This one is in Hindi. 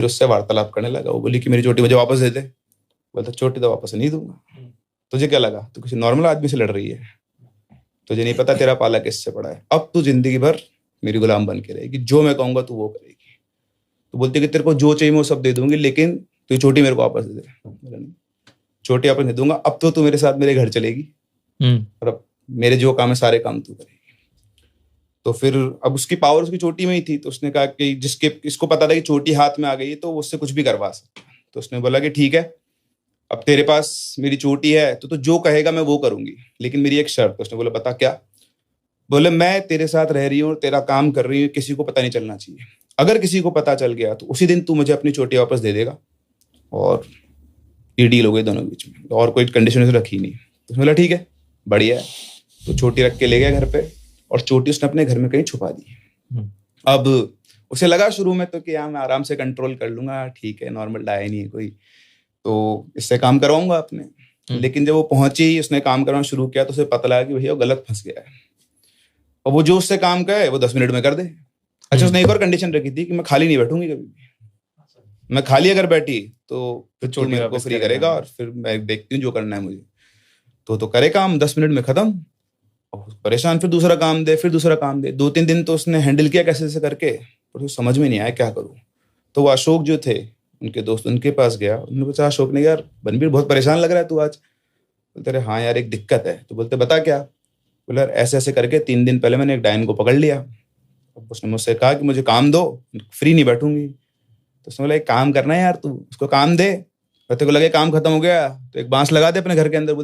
फिर उससे वार्तालाप करने लगा। वो बोली कि मेरी चोटी मुझे वापस दे दे। बोलता चोटी तो वापस नहीं दूंगा। तुझे क्या लगा तू किसी नॉर्मल आदमी से लड़ रही है? तुझे नहीं पता तेरा पाला किससे पड़ा है। अब तू जिंदगी भर मेरी गुलाम बन के रहेगी, जो मैं कहूंगा तू वो करेगी। तो बोलती कि तेरे को जो चाहिए मैं वो सब दे दूंगी, लेकिन तू चोटी मेरे को वापस दे दे। बोला नहीं, चोटी वापस नहीं दूंगा। अब तो तू मेरे साथ मेरे घर चलेगी और अब मेरे जो काम है सारे काम तू करेगी। तो फिर अब उसकी पावर उसकी चोटी में ही थी, तो उसने कहा कि जिसके इसको पता था कि चोटी हाथ में आ गई तो उससे कुछ भी करवा सकता। तो उसने बोला कि ठीक है, अब तेरे पास मेरी चोटी है तो जो कहेगा मैं वो करूंगी, लेकिन मेरी एक शर्त। उसने बोला बता क्या? बोले मैं तेरे साथ रह रही हूँ, तेरा काम कर रही हूँ, किसी को पता नहीं चलना चाहिए। अगर किसी को पता चल गया तो उसी दिन तू मुझे अपनी चोटी वापस दे देगा, और ये डील हो गई दोनों के बीच में। और कोई कंडीशन उसने रखी नहीं। तो उसने बोला ठीक है, बढ़िया है। तो चोटी रख के ले गया घर पे, और चोटी उसने अपने घर में कहीं छुपा दी। अब उसे लगा शुरू में तो कि हाँ मैं आराम से कंट्रोल कर लूंगा, ठीक है, नॉर्मल डाय नहीं है कोई, तो इससे काम करवाऊंगा अपने। लेकिन जब वो पहुंची, उसने काम करवाना शुरू किया, तो उसे पता लगा कि भैया वो गलत फंस गया है, और वो जो उससे काम कहे वो 10 मिनट में कर दे। अच्छा, उसने एक और कंडीशन रखी थी कि मैं खाली नहीं बैठूंगी कभी भी। मैं खाली अगर बैठी तो फिर तू मेरे को फ्री करेगा, और फिर मैं देखती हूँ जो करना है मुझे। तो करे काम 10 मिनट में खत्म। और परेशान, फिर दूसरा काम दे, फिर दूसरा काम दे। 2-3 दिन तो उसने हैंडल किया कैसे कैसे करके, पर उसे समझ में नहीं आया क्या करूं। तो वो अशोक जो थे उनके दोस्त, उनके पास गया। उन्होंने पूछा अशोक ने, यार बनबीर बहुत परेशान लग रहा है तू आज। बोलते रहे हाँ यार एक दिक्कत है। तो बोलते बता क्या? बोले यार ऐसे ऐसे करके 3 दिन पहले मैंने एक डायन को पकड़ लिया। अब उसने मुझसे कहा कि मुझे काम दो, फ्री नहीं बैठूंगी। तो उसने बोला एक काम करना है यार, तू उसको काम दे। तेरे को लगे काम खत्म हो गया तो एक बांस लगा दे अपने घर के अंदर।